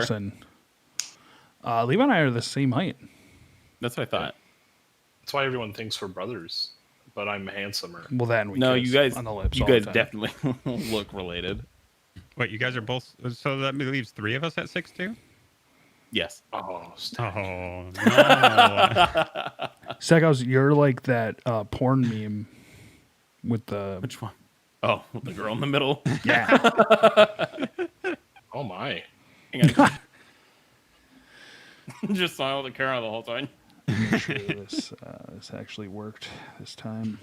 person. Levi and I are the same height. That's what I thought. That's why everyone thinks we're brothers, but I'm handsomer. Well, that and we No, kiss you guys, on the lips. you all the guys time. definitely look related. Wait, you guys are both. So that leaves 3 of us at 6'2"? Yes. Oh, Oh, no. Stackhouse, you're like that porn meme with the... Which one? Oh, the girl in the middle. Yeah. oh my. Hang on. Just saw the camera the whole time. Make sure this actually worked this time.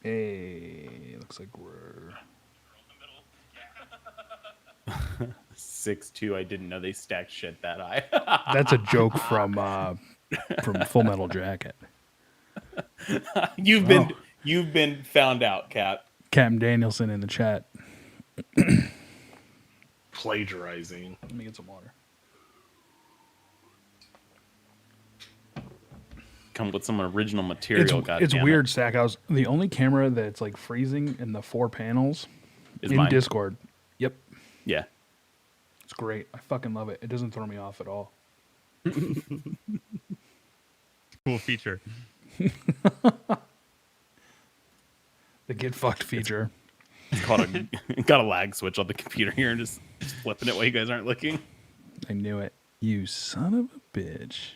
Hey, looks like we're 6'2". I didn't know they stacked shit that high. that's a joke from Full Metal Jacket. You've been found out, Cap. Captain Danielson in the chat. Plagiarizing. Let me get some water. Come with some original material. It's weird, Stackhouse. The only camera that's like freezing in the 4 panels Is in mine. Discord. Yep. Yeah. It's great. I fucking love it. It doesn't throw me off at all. Cool feature. The get fucked feature. It's called got a lag switch on the computer here and just flipping it while you guys aren't looking. I knew it. You son of a bitch.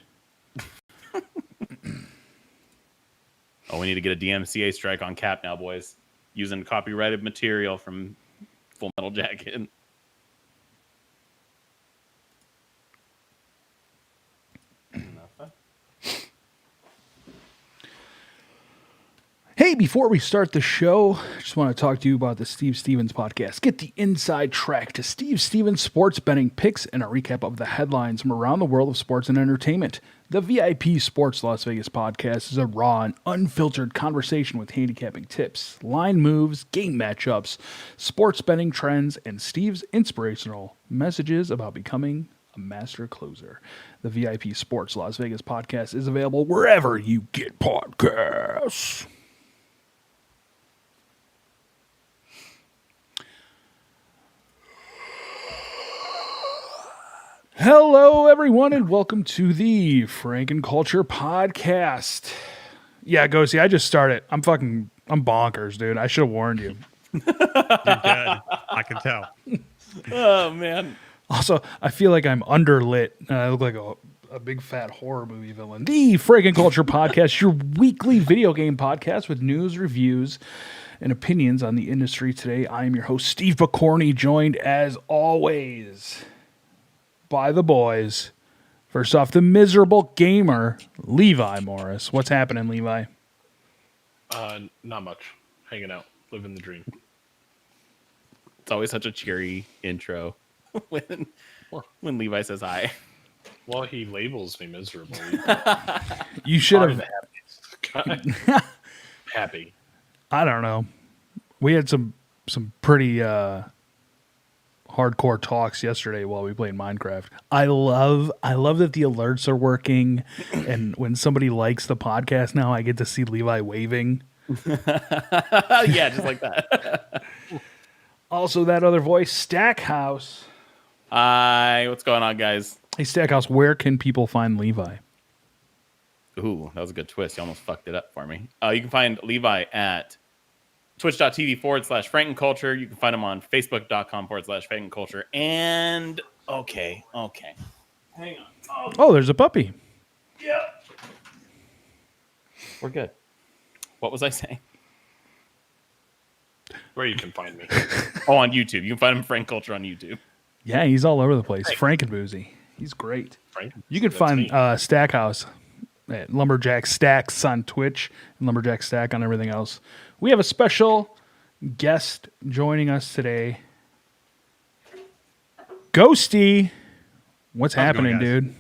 Oh, we need to get a DMCA strike on Cap now, boys. Using copyrighted material from Full Metal Jacket. Hey, before we start the show, I just want to talk to you about the Steve Stevens podcast. Get the inside track to Steve Stevens sports betting picks and a recap of the headlines from around the world of sports and entertainment. The VIP Sports Las Vegas podcast is a raw and unfiltered conversation with handicapping tips, line moves, game matchups, sports betting trends, and Steve's inspirational messages about becoming a master closer. The VIP Sports Las Vegas podcast is available wherever you get podcasts. Hello, everyone, and welcome to the Frankenculture Podcast. Yeah, Ghosty, I just started. I'm bonkers, dude. I should have warned you. You're dead. I can tell. Oh, man. Also, I feel like I'm underlit, and I look like a big fat horror movie villain. The Frankenculture Podcast, your weekly video game podcast with news, reviews, and opinions on the industry. Today, I am your host, Steve Picorni, joined as always by the boys. First off, the miserable gamer, Levi Morris. What's happening, Levi? Not much. Hanging out, living the dream. It's always such a cheery intro when Levi says hi. Well, he labels me miserable. You should Probably have. the happiest guy. Happy. I don't know. We had some pretty hardcore talks yesterday while we played Minecraft. I love that the alerts are working, and when somebody likes the podcast now, I get to see Levi waving. Yeah, just like that. Also, that other voice, Stackhouse. Hi, what's going on, guys? Hey, Stackhouse, where can people find Levi? Ooh, that was a good twist. You almost fucked it up for me. You can find Levi at twitch.tv/Frankenculture. You can find him on facebook.com/Frankenculture. And, okay. Hang on. Oh, there's a puppy. Yep. We're good. What was I saying? Where you can find me. Oh, on YouTube. You can find him Frankenculture on YouTube. Yeah, he's all over the place. Frankenboozy. He's great. Frank. You can That's find me. Stackhouse at Lumberjack Stacks on Twitch and Lumberjack Stack on everything else. We have a special guest joining us today. Ghosty. What's How's it happening, going, dude?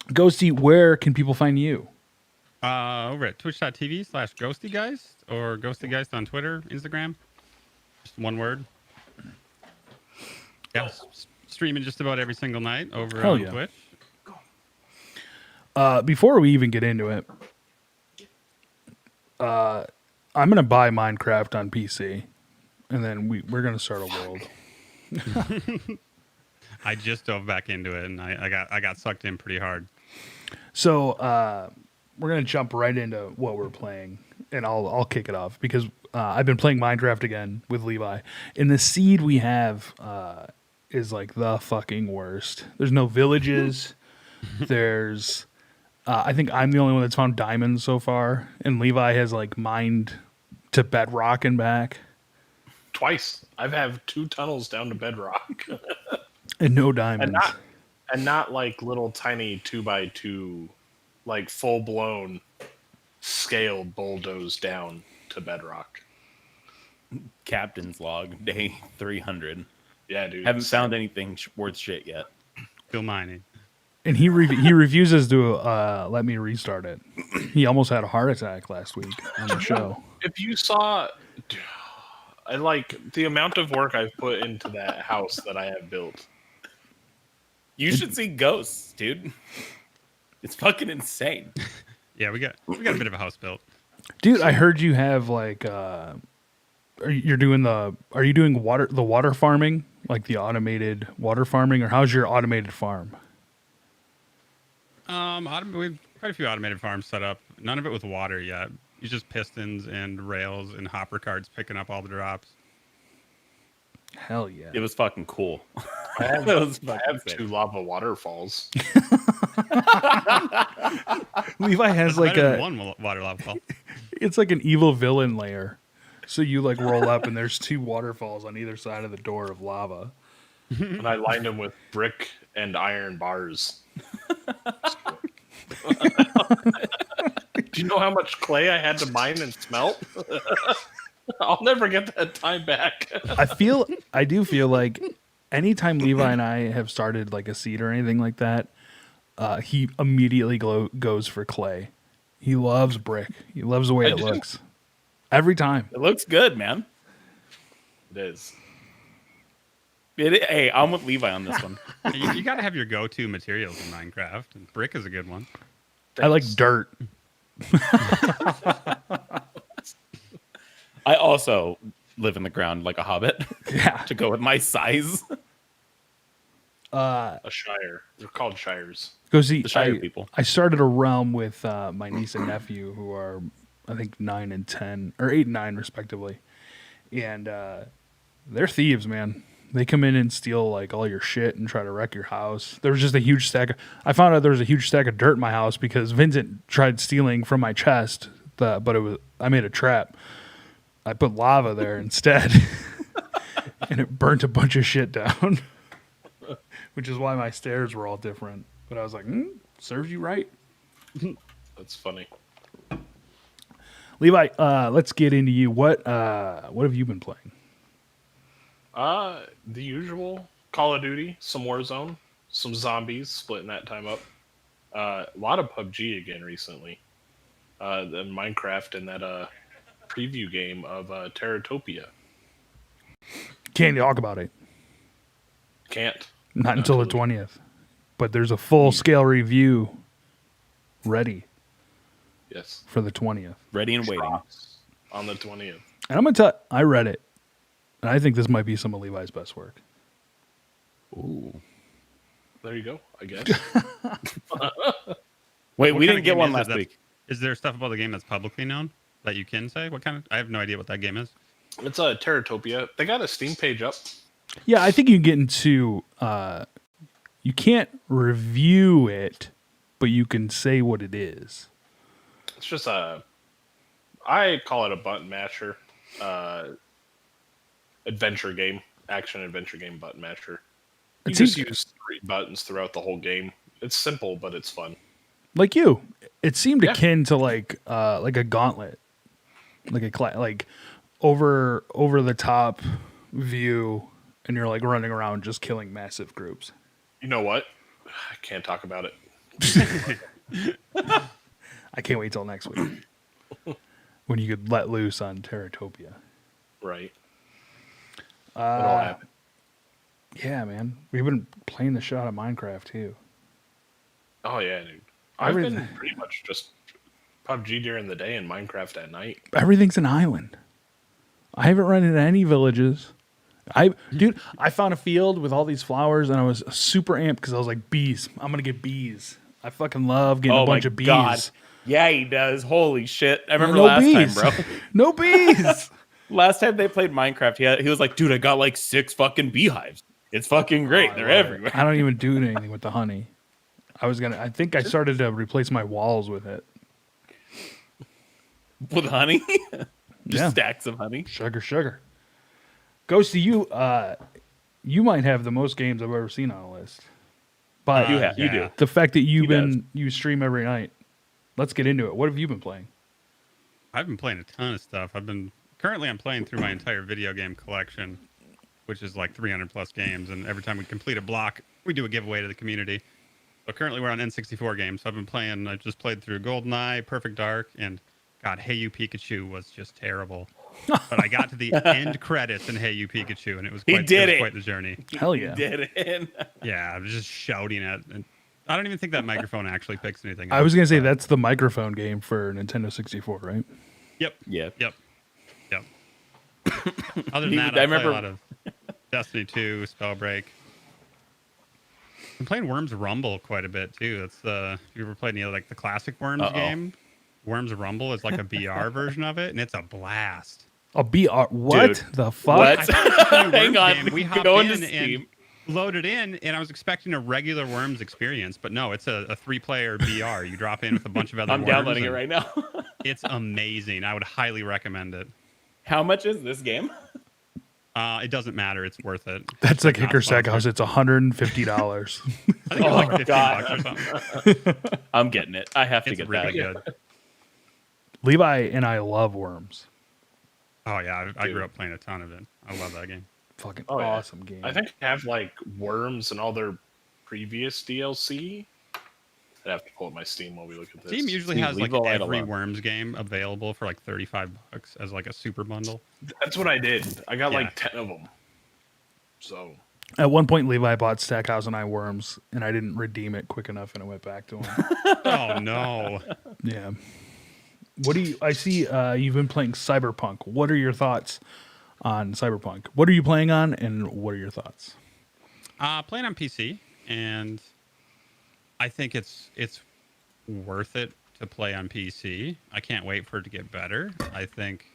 Ghosty, where can people find you? Over at twitch.tv/Ghosty Geist or Ghosty Geist on Twitter, Instagram. Just one word. Yeah, streaming just about every single night over Hell on yeah. Twitch. Before we even get into it, I'm going to buy Minecraft on PC. and then we're gonna start a world. I just dove back into it, and I got sucked in pretty hard. So we're gonna jump right into what we're playing, and I'll kick it off because I've been playing Minecraft again with Levi, and the seed we have is like the fucking worst. There's no villages. There's I think I'm the only one that's found diamonds so far, and Levi has like mined to bedrock and back, Twice. I've have 2 tunnels down to bedrock. and no diamonds. And not like little tiny 2x2, like full blown scaled bulldoze down to bedrock. Captain's log, day 300. Yeah, dude. Haven't found anything worth shit yet. Still mining. And he refuses to let me restart it. He almost had a heart attack last week on the show. If you saw, I like the amount of work I've put into that house that I have built. You should see ghosts, dude. It's fucking insane. Yeah, we got a bit of a house built. Dude, I heard you have like are you doing the water farming, like the automated water farming, or how's your automated farm? We have quite a few automated farms set up. None of it with water yet. It's just pistons and rails and hopper carts picking up all the drops. Hell yeah. It was fucking cool. I have, It was I fucking have sick. 2 lava waterfalls. Levi has like Better than one water lava fall. it's like an evil villain lair. So you like roll up and there's 2 waterfalls on either side of the door of lava. And I lined them with brick and iron bars. Do you know how much clay I had to mine and smelt? I'll never get that time back. I do feel like anytime Levi and I have started like a seed or anything like that, he immediately goes for clay. He loves brick. He loves the way I it do. looks. Every time. It looks good, man. It is. Hey, I'm with Levi on this one. You got to have your go-to materials in Minecraft, and brick is a good one. I like dirt. I also live in the ground like a hobbit Yeah. to go with my size. A shire. They're called shires. Go see. The Shire people. I started a realm with my niece and nephew, who are I think 9 and 10 or 8 and 9 respectively, and they're thieves, man. They come in and steal like all your shit and try to wreck your house. There was just a huge stack. I found out there was a huge stack of dirt in my house because Vincent tried stealing from my chest, but I made a trap. I put lava there instead, and it burnt a bunch of shit down, which is why my stairs were all different. But I was like, serves you right. That's funny. Levi, let's get into you. What have you been playing? The usual Call of Duty, some Warzone, some zombies, splitting that time up. A lot of PUBG again recently. Then Minecraft and that preview game of Terratopia. Can't talk about it. Can't. Not until the 20th. But there's a full scale review ready Yes. for the 20th. Ready and waiting. Drops on the 20th. And I'm going to tell I read it. And I think this might be some of Levi's best work. Ooh. There you go, I guess. Wait, What we kind didn't of get game one is it last that- week. Is there stuff about the game that's publicly known that you can say? What kind of? I have no idea what that game is. It's a Terratopia. They got a Steam page up. Yeah, I think you can get into you can't review it, but you can say what it is. It's just I call it a button masher. Adventure game. Action adventure game button masher. You It just seems- use 3 buttons throughout the whole game. It's simple, but it's fun. Like you. It seemed Yeah. akin to like a gauntlet. Like over the top view, and you're like running around just killing massive groups. You know what? I can't talk about it. I can't wait till next week when you could let loose on Terratopia. Right. It'll happen. Yeah, man, we've been playing the shit out of Minecraft too. Oh yeah, dude. I've been Everything- pretty much just PUBG during the day and Minecraft at night. Everything's an island. I haven't run into any villages. Dude, I found a field with all these flowers, and I was super amped because I was like, bees. I'm gonna get bees. I fucking love getting a bunch of bees. God. Yeah, he does. Holy shit! I remember No last bees. time, bro. No bees. Last time they played Minecraft, he was like, "Dude, I got like 6 fucking beehives. It's fucking great. They're everywhere." I don't even do anything with the honey. I think I started to replace my walls with it. With honey, just Yeah. stacks of honey. Sugar. Ghosty, you might have the most games I've ever seen on a list. But You do. the fact that He does. you stream every night, let's get into it. What have you been playing? I've been playing a ton of stuff. Currently I'm playing through my entire video game collection, which is like 300 plus games. And every time we complete a block, we do a giveaway to the community. So currently we're on N64 games. So I just played through GoldenEye, Perfect Dark, and God, Hey You Pikachu was just terrible. But I got to the end credits in Hey You Pikachu, and it was quite the journey. Hell yeah. He did it. Yeah, I was just shouting at, and I don't even think that microphone actually picks anything I up, was going to say but- that's the microphone game for Nintendo 64, right? Yep. Yeah. Yep. Other than that, I I remember- play a lot of Destiny 2, Spellbreak. I'm playing Worms Rumble quite a bit too. That's you ever played any of like the classic Worms game? Worms Rumble is like a VR version of it, and it's a blast. A BR. What Dude, the fuck? what? I thought it was a new Hang Worms on, game. We hopped go in into and Steam. loaded in, and I was expecting a regular Worms experience, but no, it's a 3-player VR. You drop in with a bunch of other I'm worms, downloading it and right now. It's amazing. I would highly recommend it. How much is this game? It doesn't matter. It's worth it. That's like Not Hicker Stack sponsored. House. It's $150. I think it was like 15 God. bucks or something. I'm getting it. I have to It's get really that. good. Levi and I love Worms. Oh yeah, I grew up playing a ton of it. I love that game. Fucking Oh, yeah. awesome game. I think I have like Worms and all their previous DLC. I'd have to pull up my Steam while we look at this. Steam usually Steve, has leave like the light every alone. Worms game available for like 35 bucks as like a super bundle. That's what I did. I got Yeah. like 10 of them. So At one point, Levi bought Stackhouse and I Worms, and I didn't redeem it quick enough, and it went back to him. Oh no. Yeah. What do you? I see you've been playing Cyberpunk. What are your thoughts on Cyberpunk? What are you playing on, and what are your thoughts? Playing on PC, and I think it's worth it to play on PC. I can't wait for it to get better. I think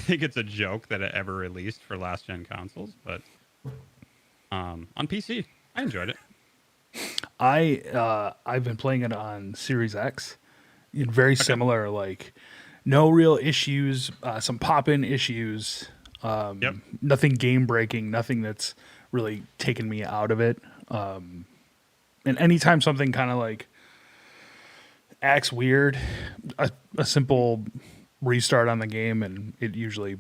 it's a joke that it ever released for last gen consoles, but on PC, I enjoyed it. I've been playing it on Series X. In very similar, like no real issues, some pop-in issues. Yep. Nothing game breaking. Nothing that's really taken me out of it. And anytime something kind of like acts weird, a simple restart on the game and it usually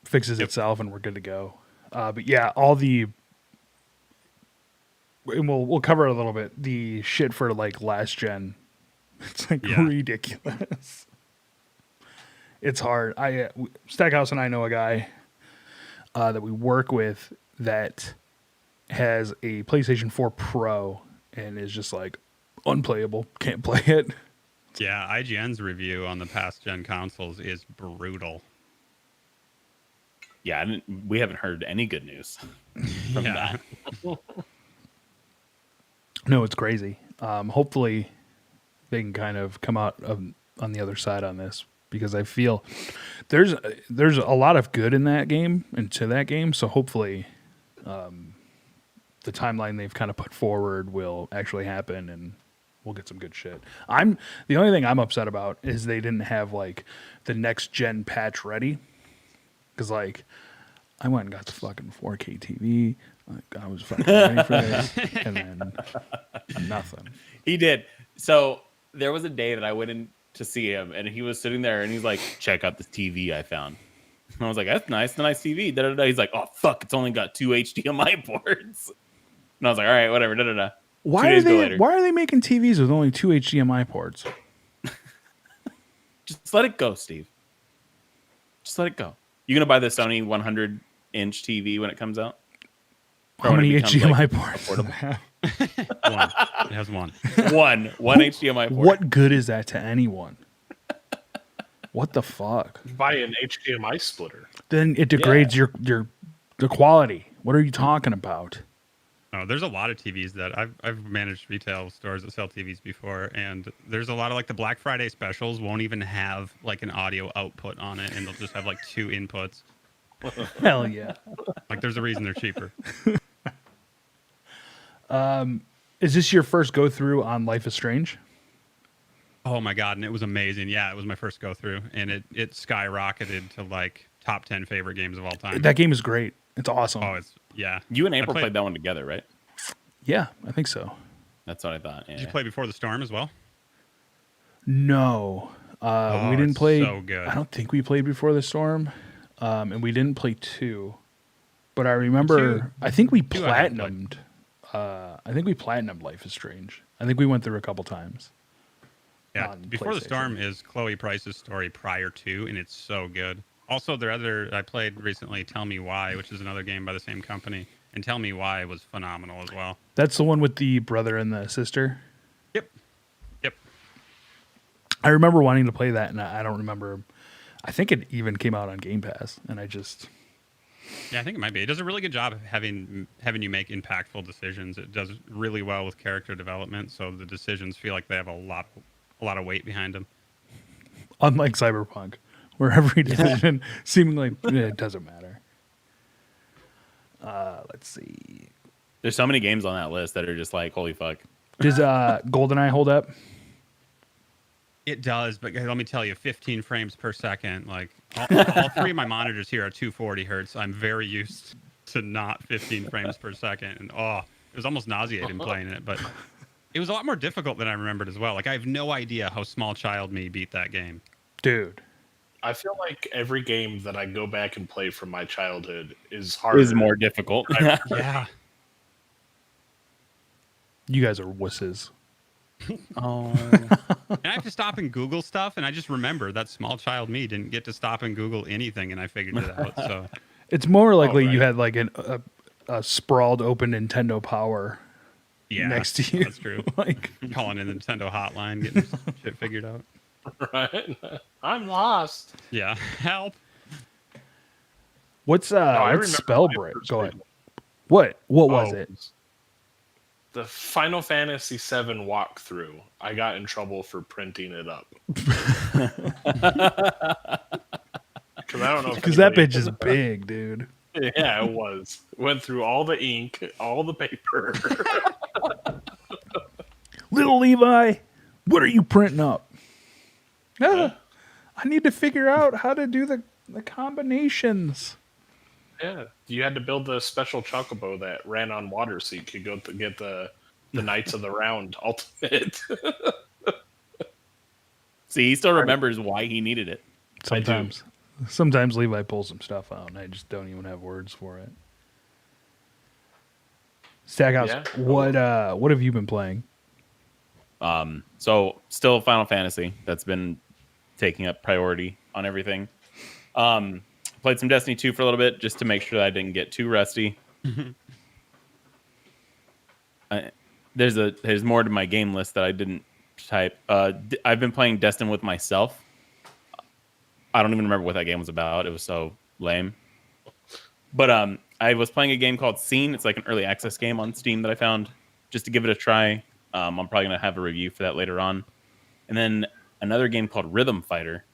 fixes itself and we're good to go. But yeah, and we'll cover it a little bit. The shit for like last gen, it's like Yeah. ridiculous. It's hard. Stackhouse and I know a guy that we work with that has a PlayStation 4 Pro and is just like unplayable. Can't play it. Yeah, IGN's review on the past gen consoles is brutal. Yeah, we haven't heard any good news from Yeah. that. No, it's crazy. Hopefully they can kind of come out on the other side on this because I feel there's a lot of good in that game and to that game. So hopefully the timeline they've kind of put forward will actually happen and we'll get some good shit. The only thing I'm upset about is they didn't have like the next gen patch ready. Cause like I went and got the fucking 4K TV. Like I was fucking ready for this and then nothing. He did. So there was a day that I went in to see him, and he was sitting there, and he's like, "Check out this TV I found." And I was like, "That's nice, a nice TV." Da, da, da. He's like, "Oh fuck, it's only got 2 HDMI ports." And I was like, "All right, whatever." Da, da, da. 2 Why days ago are later. they making TVs with only 2 HDMI ports? Just let it go, Steve. Just let it go. You gonna buy the Sony 100-inch TV when it comes out? Or How when it many becomes, HDMI like, ports? does it have? One. It has one. One HDMI port. What good is that to anyone? What the fuck? Buy an HDMI splitter. Then it degrades the quality. What are you talking about? Oh, there's a lot of TVs that I've managed retail stores that sell TVs before, and there's a lot of like the Black Friday specials won't even have like an audio output on it, and they'll just have like 2 inputs. Hell yeah. Like there's a reason they're cheaper. Is this your first go through on Life is Strange? Oh my god, and it was amazing. Yeah, it was my first go through, and it skyrocketed to like top 10 favorite games of all time. That game is great. It's awesome. Oh, it's yeah. You and April played that one together, right? Yeah, I think so. That's what I thought. Yeah. Did you play Before the Storm as well? No, Oh, we didn't it's play. so good. I don't think we played Before the Storm, and we didn't play 2. But I remember, Two- I think we two I haven't platinumed. I think we platinumed Life is Strange. I think we went through a couple times. Yeah, on Before the PlayStation. Storm is Chloe Price's story prior to, and it's so good. Also, I played recently Tell Me Why, which is another game by the same company, and Tell Me Why was phenomenal as well. That's the one with the brother and the sister. Yep. I remember wanting to play that, and I don't remember. I think it even came out on Game Pass, and I just Yeah, I think it might be. It does a really good job of having you make impactful decisions. It does really well with character development, so the decisions feel like they have a lot of weight behind them. unlike Cyberpunk, where every decision seemingly it doesn't matter. Let's see. There's so many games on that list that are just like, holy fuck. Does GoldenEye hold up? It does, but let me tell you, 15 frames per second. Like all 3 of my monitors here are 240 hertz. I'm very used to not 15 frames per second, and it was almost nauseating playing it. But it was a lot more difficult than I remembered as well. Like I have no idea how small child me beat that game. Dude. I feel like every game that I go back and play from my childhood is harder. Is more difficult. Yeah. You guys are wusses. Oh. And I have to stop and Google stuff, and I just remember that small child me didn't get to stop and Google anything, and I figured it out. So It's more likely right. you had like a sprawled open Nintendo Power yeah, next to you. that's true. Like, Calling in the Nintendo hotline, getting shit figured out. Right? I'm lost. Yeah, help. what's I remember what's spell my break? first Go game. ahead. What was Oh, it? The Final Fantasy VII walkthrough. I got in trouble for printing it up. Because I don't know. Because that bitch is big, dude. Yeah, it was. Went through all the ink, all the paper. Little Levi, what are you printing up? I need to figure out how to do the combinations. Yeah, you had to build the special chocobo that ran on water, so you could go to get the Knights of the Round Ultimate. See, he still remembers why he needed it. Sometimes Levi pulls some stuff out, and I just don't even have words for it. Stackhouse, Yeah. what have you been playing? So still Final Fantasy. That's been taking up priority on everything. Played some Destiny 2 for a little bit just to make sure that I didn't get too rusty. There's more to my game list that I didn't type. I've been playing Destin with myself. I don't even remember what that game was about. It was so lame. But I was playing a game called Scene. It's like an early access game on Steam that I found just to give it a try. I'm probably going to have a review for that later on. And then another game called Rhythm Fighter,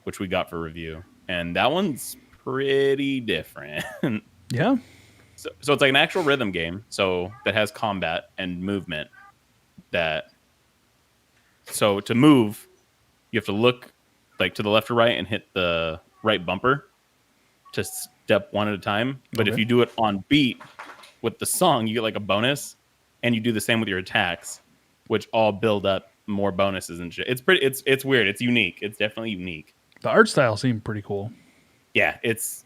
which we got for review. And that one's pretty different. Yeah, So it's like an actual rhythm game, so that has combat and movement. So to move, you have to look like to the left or right and hit the right bumper to step one at a time. But if Okay. you do it on beat with the song, you get like a bonus, and you do the same with your attacks, which all build up more bonuses and shit. It's weird. It's unique. It's definitely unique. the art style seemed pretty cool. Yeah, it's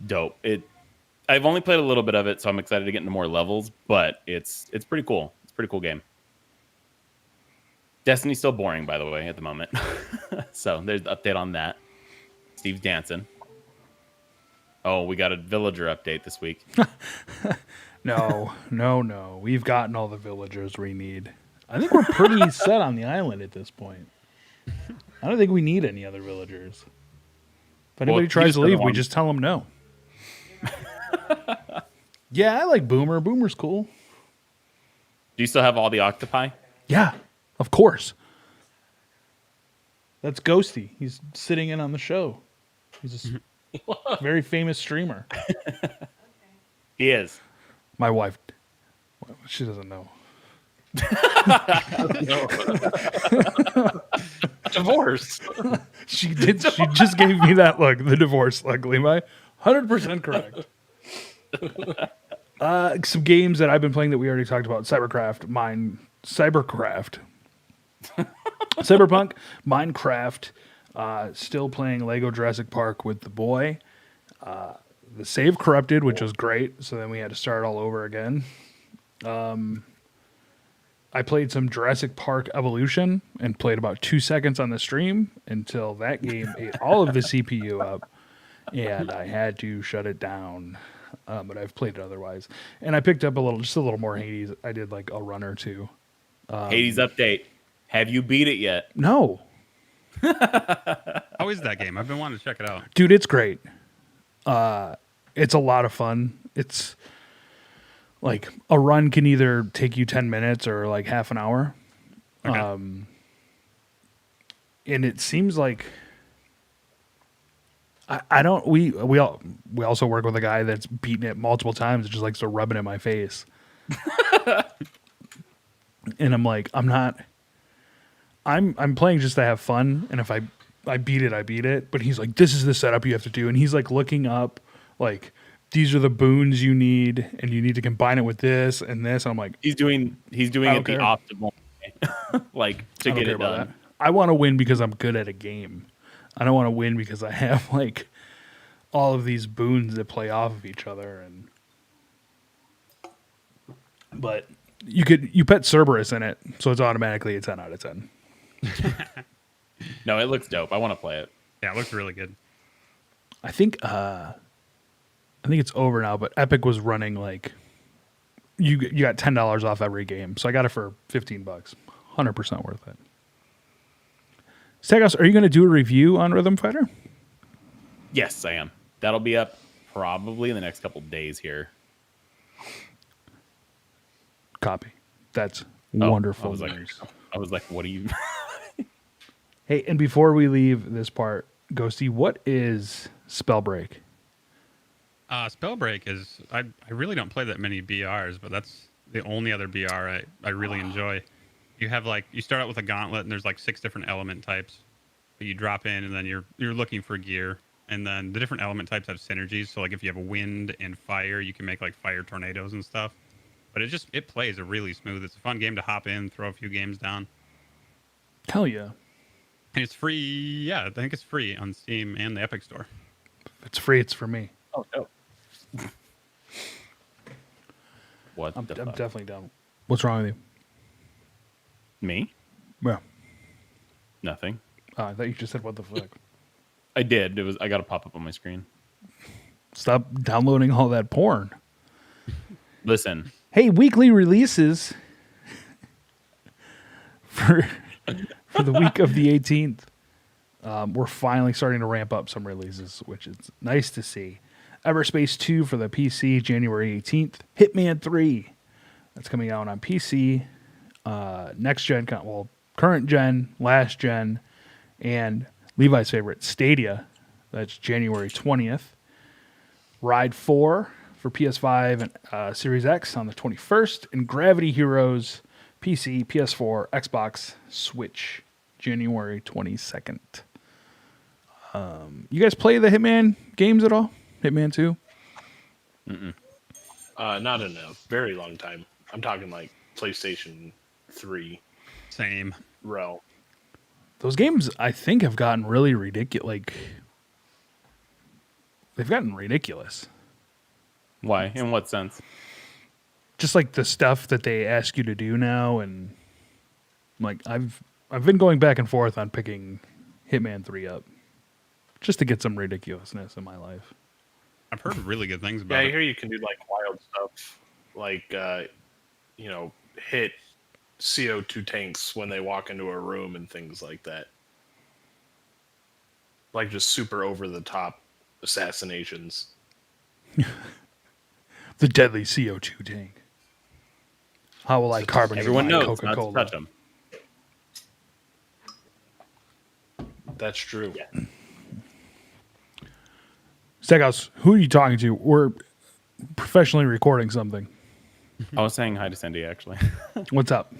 dope. I've only played a little bit of it, so I'm excited to get into more levels, but it's pretty cool. It's a pretty cool game. Destiny's still boring, by the way, at the moment. So there's the update on that. Steve's dancing. Oh, we got a villager update this week. No. We've gotten all the villagers we need. I think we're pretty set on the island at this point. I don't think we need any other villagers. If Well, anybody you tries just to don't leave, we want- just tell them no. Yeah, I like Boomer. Boomer's cool. Do you still have all the octopi? Yeah, of course. That's Ghosty. He's sitting in on the show. He's a very famous streamer. He is. My wife, well, she doesn't know. Divorce. She did. She just gave me that look, the divorce look. Levi, 100% correct. Some games that I've been playing that we already talked about: Cyberpunk, Minecraft. Still playing Lego Jurassic Park with the boy. The save corrupted, which was great. So then we had to start all over again. I played some Jurassic Park Evolution and played about 2 seconds on the stream until that game ate all of the CPU up, and I had to shut it down. But I've played it otherwise, and I picked up just a little more Hades. I did like a run or two. Hades update. Have you beat it yet? No, How is that game? I've been wanting to check it out. dude, it's great. It's a lot of fun. It's like a run can either take you 10 minutes or like half an hour. Okay. And it seems like I don't we also work with a guy that's beaten it multiple times and just likes to rub it in my face. And I'm like, I'm playing just to have fun, and if I beat it, I beat it. But he's like, this is the setup you have to do, and he's like looking up like these are the boons you need, and you need to combine it with this and this. And I'm like, He's doing I it don't the care. optimal way. Like to I don't get care it about done. that. I want to win because I'm good at a game. I don't want to win because I have like all of these boons that play off of each other. But you pet Cerberus in it, so it's automatically a 10 out of 10. No, it looks dope. I want to play it. Yeah, it looks really good. I think it's over now, but Epic was running like you got $10 off every game, so I got it for $15, 100% worth it. Stagos, are you going to do a review on Rhythm Fighter? Yes, I am. That'll be up probably in the next couple days here. Copy. That's Oh, wonderful I was like, news. what do you? Hey, and before we leave this part, Ghosty, what is Spellbreak? Spellbreak is I really don't play that many BRs, but that's the only other BR I really enjoy. You have you start out with a gauntlet, and there's like 6 different element types. But you drop in, and then you're looking for gear, and then the different element types have synergies. So like if you have wind and fire, you can make like fire tornadoes and stuff. But it plays really smooth. It's a fun game to hop in, throw a few games down. Hell yeah. And it's free. Yeah, I think it's free on Steam and the Epic Store. If it's free, it's for me. Oh, dope. What I'm the fuck? definitely down. What's wrong with you? Me? Yeah. Nothing. I thought you just said what the fuck. I did. I got a pop up on my screen. Stop downloading all that porn. Listen, Hey, weekly releases for the week of the 18th. We're finally starting to ramp up some releases, which is nice to see. Everspace 2 for the PC, January 18th. Hitman 3, that's coming out on PC. Next gen, current gen, last gen, and Levi's favorite, Stadia. That's January 20th. Ride 4 for PS5 and Series X on the 21st. And Gravity Heroes, PC, PS4, Xbox, Switch, January 22nd. You guys play the Hitman games at all? Hitman 2? Not in a very long time. I'm talking like PlayStation 3 Same. realm. Those games, I think, have gotten really ridiculous. They've gotten ridiculous. why? In what sense? Just like the stuff that they ask you to do now, and like I've been going back and forth on picking Hitman 3 up just to get some ridiculousness in my life. I've heard really good things Yeah, about I it. hear you can do like wild stuff, like hit CO2 tanks when they walk into a room and things like that. like just super over the top assassinations. The deadly CO2 tank. How will I carbonate Everyone my knows Coca-Cola? not to touch them. That's true. Yeah. Stackhouse, who are you talking to? We're professionally recording something. I was saying hi to Cindy, actually. What's up?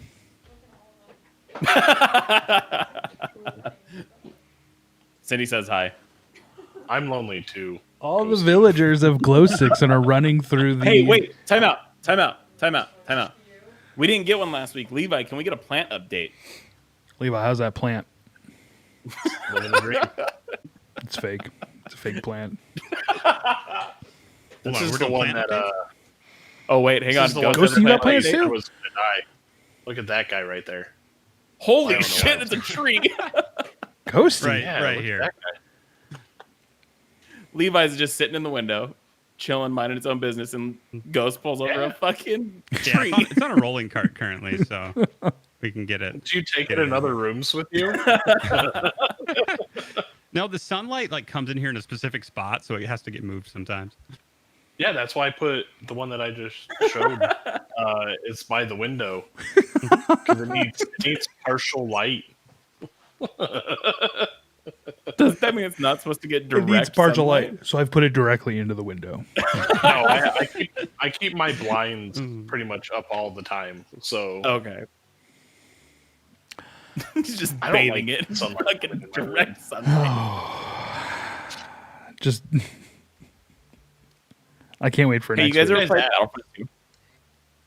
Cindy says hi. I'm lonely too. All the villagers of Glow Sticks and are running through the... Hey, wait. Time out. We didn't get one last week. Levi, can we get a plant update? Levi, how's that plant? Living the dream. It's fake. It's a fake plant. This on, is we're the doing one plant that Oh, wait. Hang on. this is the one Ghost, that you got I plants thought too? was gonna die. Look at that guy right there. I Holy don't know shit, why. it's a tree. Ghosty. Right, Yeah, right look at here. that guy. Levi's just sitting in the window, chilling, minding its own business, and Ghost pulls over a fucking Yeah, tree. it's on a rolling cart currently, so we can get it. Do you take it in other rooms with you? No, the sunlight like comes in here in a specific spot, so it has to get moved sometimes. Yeah, that's why I put the one that I just showed. It's by the window because it needs partial light. Does that mean it's not supposed to get It direct needs partial sunlight? light, so I've put it directly into the window. No, I keep my blinds pretty much up all the time. So Okay. He's just I don't bathing like it in sunlight. fucking direct sunlight. Just... I can't wait for Hey, you next guys week. ever played Guys, Battlefront 2?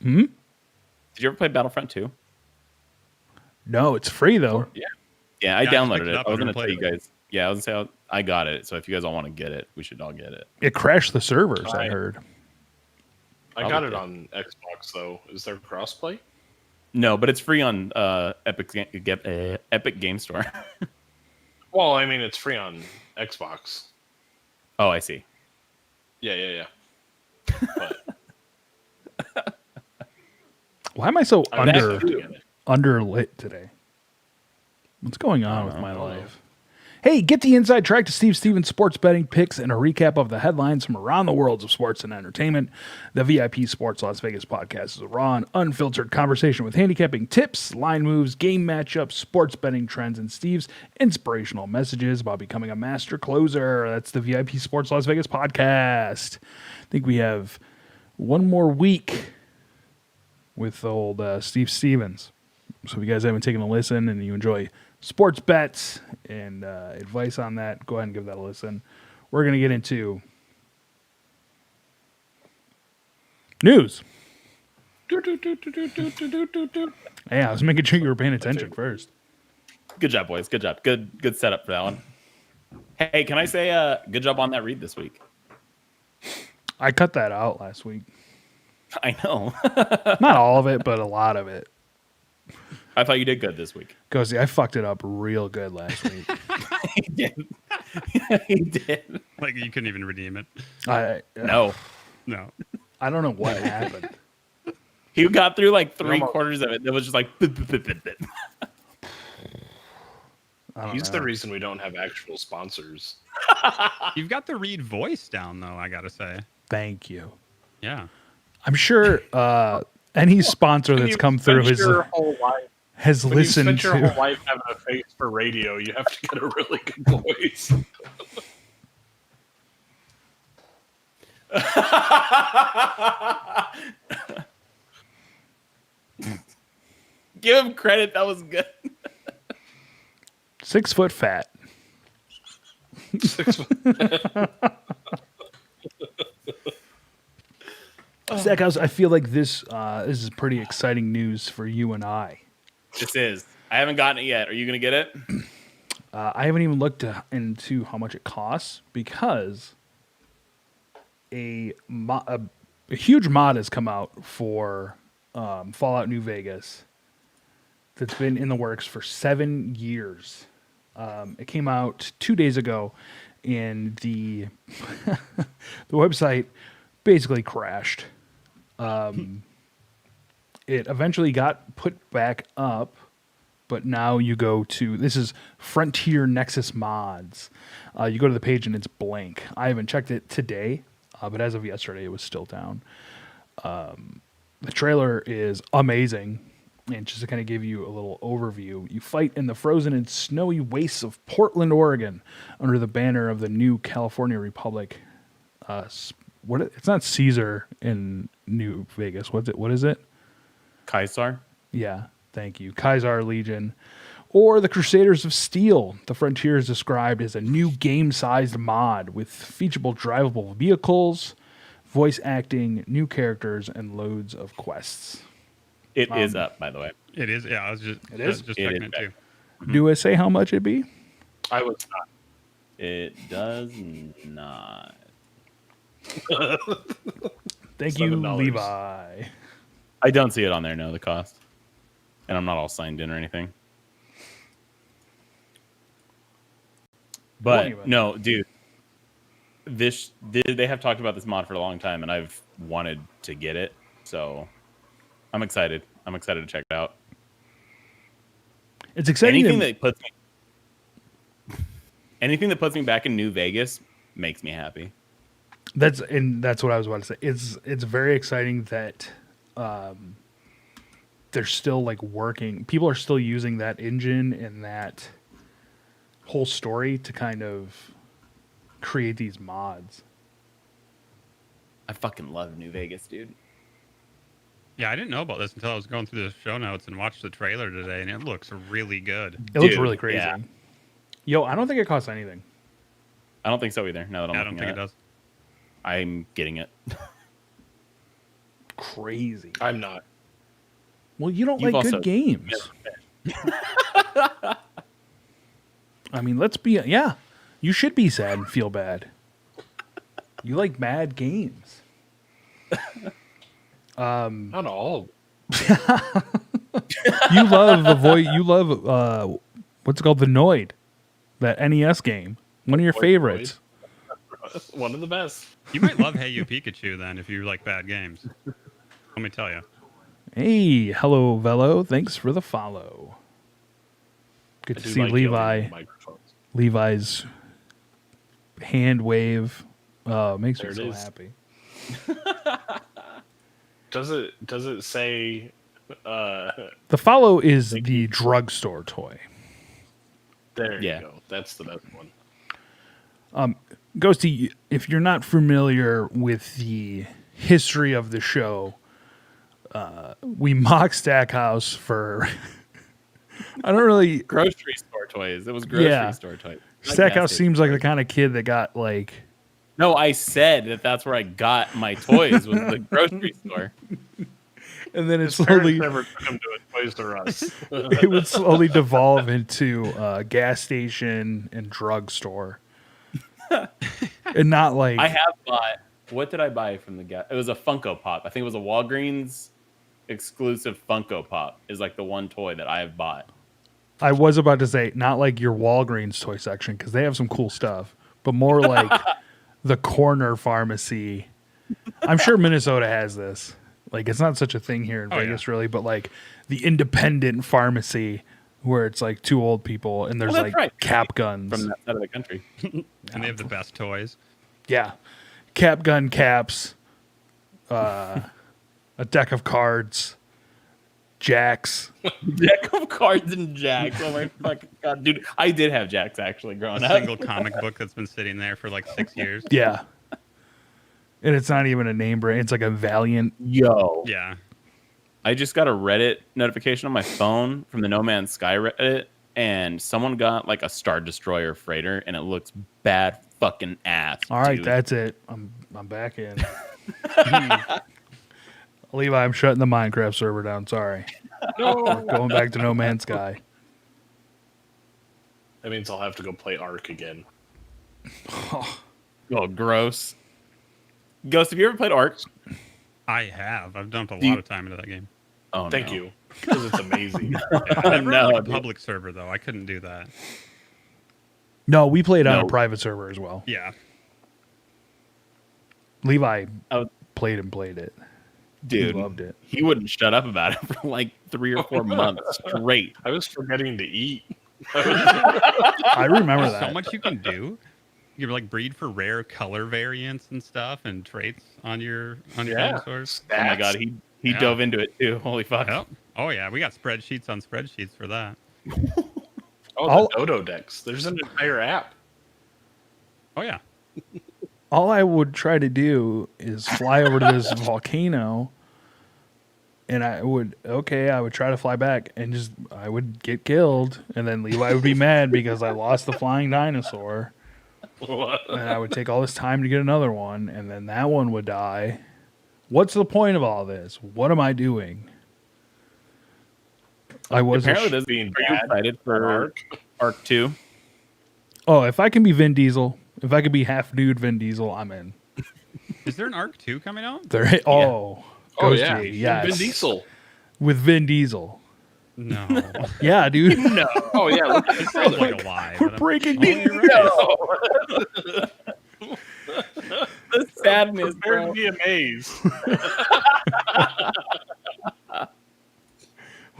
Hmm? Did you ever play Battlefront 2? No, it's free, though. Yeah, I Yeah, I just downloaded picked it it. up. I was I going never to tell played you it. guys. Yeah, I was going to say I got it. So if you guys all want to get it, we should all get it. It crashed the servers, I Right. heard. I got Probably it did. on Xbox though. Is there crossplay? No, but it's free on Epic Game Store. Well, I mean it's free on Xbox. Oh, I see. Yeah. But Why am I so I would actually get it. underlit today? What's going on with know. my life? Hey, get the inside track to Steve Stevens sports betting picks and a recap of the headlines from around the worlds of sports and entertainment. The VIP Sports Las Vegas podcast is a raw and unfiltered conversation with handicapping tips, line moves, game matchups, sports betting trends, and Steve's inspirational messages about becoming a master closer. That's the VIP Sports Las Vegas podcast. I think we have one more week with old Steve Stevens. So if you guys haven't taken a listen and you enjoy sports bets and advice on that, go ahead and give that a listen. We're going to get into news. Yeah, I was making sure you were paying attention first. Good job, boys. Good job. Good setup for that one. Hey, can I say good job on that read this week? I cut that out last week. I know. Not all of it, but a lot of it. I thought you did good this week. Cozy, I fucked it up real good last week. He did. He did. Like you couldn't even redeem it. No. No. I don't know what happened. He got through like three Almost. quarters of it. It was just like I don't He's know. the reason we don't have actual sponsors. You've got the Reed voice down though, I gotta say. Thank you. Yeah. I'm sure any sponsor When that's you've come through spent has, your whole life, has when you've listened spent your to. whole life having a face for radio, you have to get a really good voice. give him credit. That was good. 6 foot fat. Stackhouse, I feel like this is pretty exciting news for you and I. This is. I haven't gotten it yet. Are you gonna get it? I haven't even looked into how much it costs because a huge mod has come out for Fallout New Vegas that's been in the works for 7 years. It came out 2 days ago, and the the website basically crashed. It eventually got put back up but now you go to, this is Frontier Nexus Mods. You go to the page and it's blank. I haven't checked it today, but as of yesterday, it was still down. The trailer is amazing. And just to kind of give you a little overview, you fight in the frozen and snowy wastes of Portland, Oregon, under the banner of the new California Republic. It's not Caesar in New Vegas. What is it? Kaisar? Yeah, thank you. Kaiser Legion. Or the Crusaders of Steel. The Frontier is described as a new game-sized mod with featureable drivable vehicles, voice acting, new characters, and loads of quests. It is up, by the way. It is. Yeah, I was just It checking it too. Do I say how much it be? I was not. It does not. Thank you, $7. Levi. I don't see it on there, no, the cost. And I'm not all signed in or anything. Won't even. But no, dude. They have talked about this mod for a long time, and I've wanted to get it. So I'm excited. I'm excited to check it out. It's exciting. Anything that puts me back in New Vegas makes me happy. That's what I was about to say. It's very exciting that they're still like working. People are still using that engine and that whole story to kind of create these mods. I fucking love New Vegas, dude. Yeah, I didn't know about this until I was going through the show notes and watched the trailer today, and it looks really good. It looks Dude, really crazy. yeah. Yo, I don't think it costs anything. I don't think so either. Now that I'm I don't looking think at it does. I'm getting it. Crazy. I'm not. Well, you don't You've like also good games. I mean, let's be... Yeah, you should be sad and feel bad. You like bad games. Not all. You love the voice. You love what's it called, the Noid, that NES game. One of your Void favorites. One of the best. You might love Hey You Pikachu then if you like bad games. Let me tell you. Hey, hello, Velo. Thanks for the follow. Good I to do see like yelling Levi. into microphones. Levi's hand wave makes There me it so is. happy. Does it say? The follow is the drugstore toy. There Yeah. you go. That's the best one. Ghosty, if you're not familiar with the history of the show, we mock Stackhouse for... I don't really... Grocery store toys. It was grocery Yeah. store toys. Stackhouse seems like the kind of kid that got like... No, I said that's where I got my toys, was the grocery store. And then it His parents slowly... never took him to a Toys R Us. it would slowly devolve into gas station and drugstore. And not like... I have bought... What did I buy from the gas? It was a Funko Pop. I think it was a Walgreens exclusive Funko Pop is like the one toy that I have bought. I was about to say, not like your Walgreens toy section, because they have some cool stuff, but more like the corner pharmacy. I'm sure Minnesota has this. Like, it's not such a thing here in Vegas, really, but like the independent pharmacy where it's like two old people and there's Well, like that's right. cap guns. From that side of the country. And they have the best toys. Yeah. Cap gun caps, a deck of cards, jacks. Deck of cards and jacks. Oh my fucking god, dude! I did have jacks actually growing A up. single comic book that's been sitting there for like 6 years. Yeah. And it's not even a name brand. It's like a Valiant. Yo, Yeah. I just got a Reddit notification on my phone from the No Man's Sky Reddit, and someone got like a Star Destroyer freighter, and it looks bad fucking ass. All right, dude. that's it. I'm back in. Levi, I'm shutting the Minecraft server down. Sorry. No. Going back to No Man's Sky. That means I'll have to go play Ark again. Oh, gross. Ghost, have you ever played Ark? I have. I've dumped a Do you- lot of time into that game. Oh, Thank no. you, because it's amazing. I never No, had like a dude. public server though. I couldn't do that. No, we played on a No. private server as well. Yeah. Levi Oh. played it. Dude, He loved it. He wouldn't shut up about it for like 3 or 4 months straight. I was forgetting to eat. I remember There's that. so much you can do. You can like breed for rare color variants and stuff and traits on your dinosaurs. Oh my god, he dove into it too. Holy fuck. Yep. Oh yeah, we got spreadsheets on spreadsheets for that. Oh, the Dodo decks. There's an entire app. Oh yeah. All I would try to do is fly over to this volcano, and I would try to fly back, and I would get killed, and then Levi would be mad because I lost the flying dinosaur. And I would take all this time to get another one, and then that one would die. What's the point of all this? What am I doing? I was apparently this being are you excited for Arc 2? Oh, if I can be Vin Diesel, if I could be half nude Vin Diesel, I'm in. Is there an Arc 2 coming out? Oh yeah, yes. Vin Diesel. With Vin Diesel. No. Yeah, dude. No. Oh yeah, look at It the sounds trailer. like a lie. We're but- breaking Oh, news. you're right. The sadness, Prepare bro. to be amazed.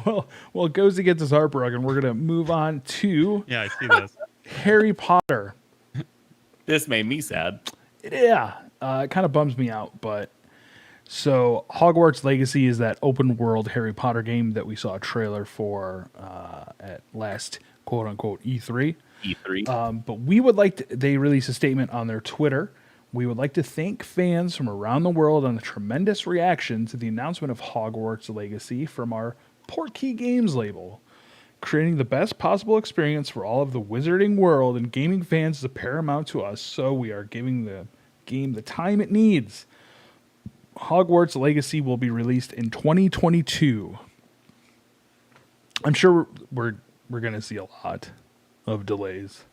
Well, Gozy gets his heart broken. We're gonna move on to Yeah, I see this. Harry Potter. This made me sad. Yeah, it kind of bums me out, but so Hogwarts Legacy is that open world Harry Potter game that we saw a trailer for at last quote unquote E3. E3. But we would like to, they released a statement on their Twitter. We would like to thank fans from around the world on the tremendous reaction to the announcement of Hogwarts Legacy from our Portkey Games label. Creating the best possible experience for all of the wizarding world and gaming fans is paramount to us, so we are giving the game the time it needs. Hogwarts Legacy will be released in 2022. I'm sure we're going to see a lot of delays.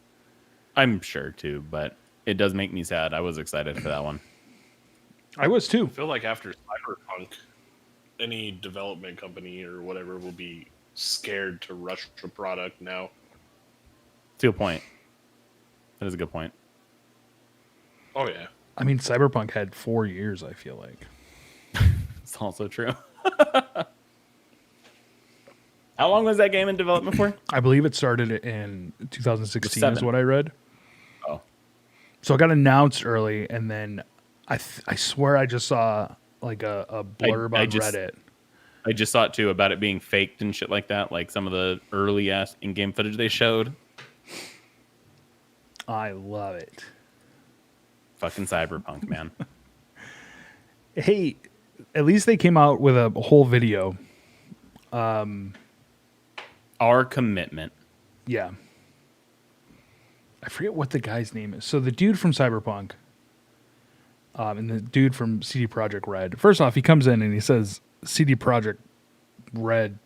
I'm sure too, but it does make me sad. I was excited for that one. I was too. I feel like after Cyberpunk, any development company or whatever will be scared to rush a product now. To a point. That is a good point. Oh yeah. I mean, Cyberpunk had 4 years, I feel like. It's also true. How long was that game in development for? I believe it started in 2016 is 7. what I read. Oh. So it got announced early, and then I swear I just saw like a blurb on Reddit. I just saw it too about it being faked and shit like that, like some of the early ass in-game footage they showed. I love it. Fucking Cyberpunk, man. Hey, at least they came out with a whole video. Our commitment. Yeah. I forget what the guy's name is. So the dude from Cyberpunk and the dude from CD Projekt Red. First off, he comes in and he says CD Projekt Red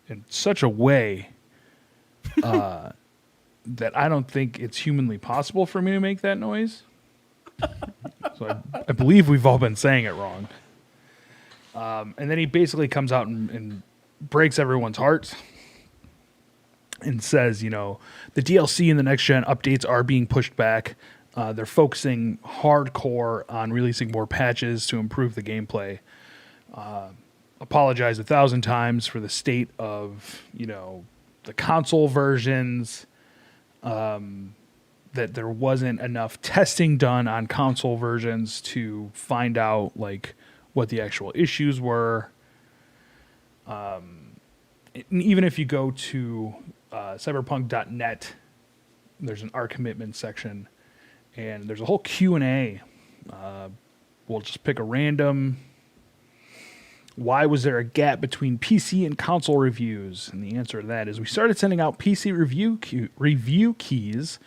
in such a way that I don't think it's humanly possible for me to make that noise. So I believe we've all been saying it wrong. And then he basically comes out and breaks everyone's hearts and says, you know, the DLC and the next gen updates are being pushed back. They're focusing hardcore on releasing more patches to improve the gameplay. Apologize 1,000 times for the state of, you know, the console versions. That there wasn't enough testing done on console versions to find out like what the actual issues were. Even if you go to cyberpunk.net, there's an Our Commitment section, and there's a whole Q&A. We'll just pick a random. Why was there a gap between PC and console reviews? And the answer to that is we started sending out PC review keys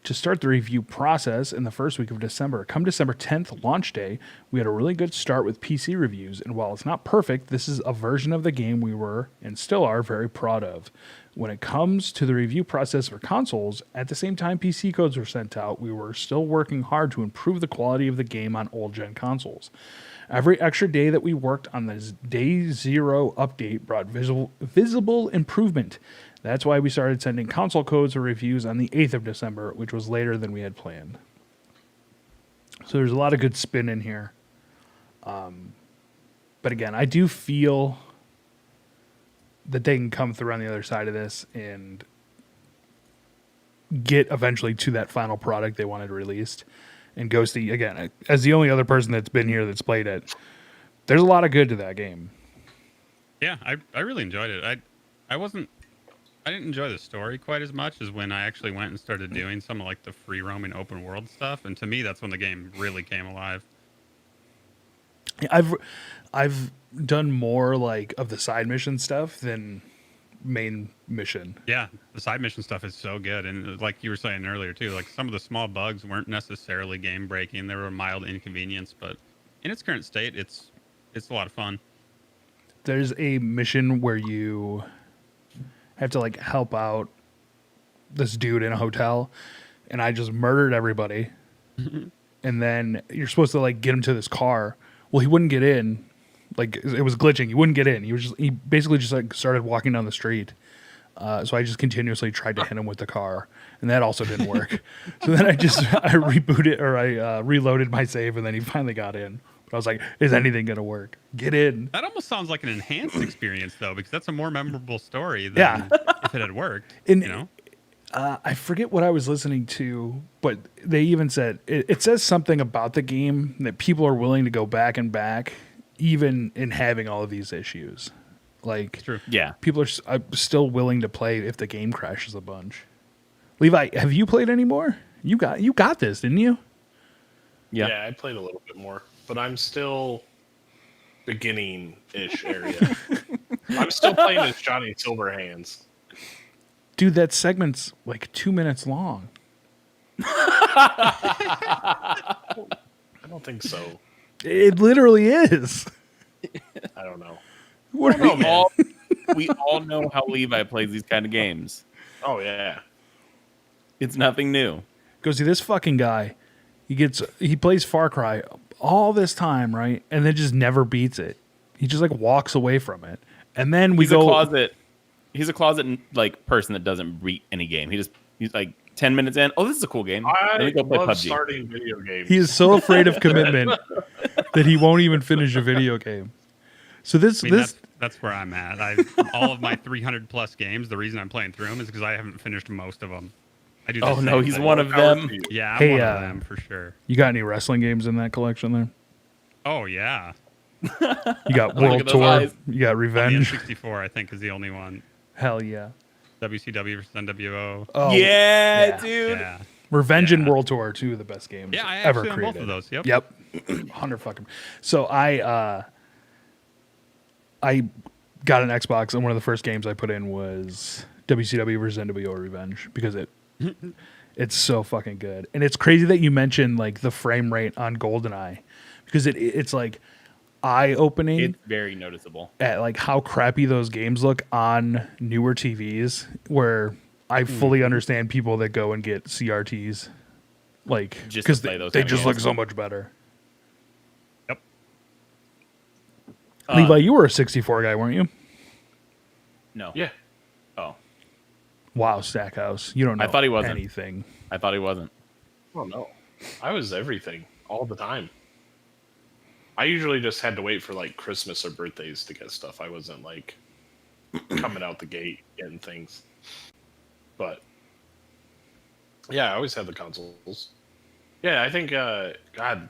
to start the review process in the first week of December. Come December 10th, launch day, we had a really good start with PC reviews, and while it's not perfect, this is a version of the game we were, and still are, very proud of. When it comes to the review process for consoles, at the same time PC codes were sent out, we were still working hard to improve the quality of the game on old-gen consoles. Every extra day that we worked on this Day Zero update brought visible improvement. That's why we started sending console codes or reviews on the 8th of December, which was later than we had planned. So there's a lot of good spin in here. But But again, I do feel that they can come through on the other side of this and get eventually to that final product they wanted released. And Ghosty, again, as the only other person that's been here that's played it, there's a lot of good to that game. Yeah, I really enjoyed it. I didn't enjoy the story quite as much as when I actually went and started doing some of like the free roaming open world stuff. And to me, that's when the game really came alive. I've done more like of the side mission stuff than main mission. Yeah, the side mission stuff is so good. And like you were saying earlier too, like some of the small bugs weren't necessarily game breaking. They were a mild inconvenience, but in its current state, it's a lot of fun. There's a mission where you have to like help out this dude in a hotel, and I just murdered everybody. And then you're supposed to like get him to this car. Well, he wouldn't get in. Like it was glitching. He wouldn't get in. He basically just like started walking down the street. So I just continuously tried to hit him with the car, and that also didn't work. So then I rebooted or I reloaded my save, and then he finally got in. But I was like, is anything going to work? Get in. That almost sounds like an enhanced experience, though, because that's a more memorable story than if it had worked. And, you know, I forget what I was listening to, but they even said it says something about the game that people are willing to go back and back, even in having all of these issues. Like, true. Yeah. People are still willing to play if the game crashes a bunch. Levi, have you played any more? You got this, didn't you? Yeah, I played a little bit more, but I'm still beginning-ish area. I'm still playing as Johnny Silverhands. Dude, that segment's like 2 minutes long. I don't think so. It literally is. I don't know. What are you? We all know how Levi plays these kind of games. Oh, yeah. It's nothing new. Go see this fucking guy. He plays Far Cry all this time, right? And then just never beats it. He just like walks away from it. And then He's a closet like person that doesn't beat any game. He's like 10 minutes in. Oh, this is a cool game. Let me I go play love PUBG. starting video games. He is so afraid of commitment that he won't even finish a video game. So that's where I'm at. All of my 300 plus games. The reason I'm playing through them is because I haven't finished most of them. I do. Oh no, he's one of them. Yeah, I'm Hey, one of them for sure. you got any wrestling games in that collection there? Oh yeah, You got Look World at those Tour. eyes. You got the Revenge. N64 I think is the only one. Hell yeah. WCW versus NWO. Oh, Yeah, dude. Yeah, Revenge and Yeah. World Tour are two of the best games yeah, I ever actually own created. both of those. Yep. Yep. 100 fucking. So I got an Xbox, and one of the first games I put in was WCW versus NWO Revenge because it's so fucking good. And it's crazy that you mentioned like the frame rate on GoldenEye because it's like eye-opening It's very noticeable. at like how crappy those games look on newer TVs where I fully understand people that go and get CRTs like Just to because play those they kind of just look games. so much better. Yep. Levi, you were a 64 guy, weren't you? No. Yeah. Oh, Wow, Stackhouse. You don't know I thought he wasn't. anything. I thought he wasn't. Oh, no. I was everything all the time. I usually just had to wait for like Christmas or birthdays to get stuff. I wasn't like coming out the gate getting things. But yeah, I always had the consoles. Yeah, I think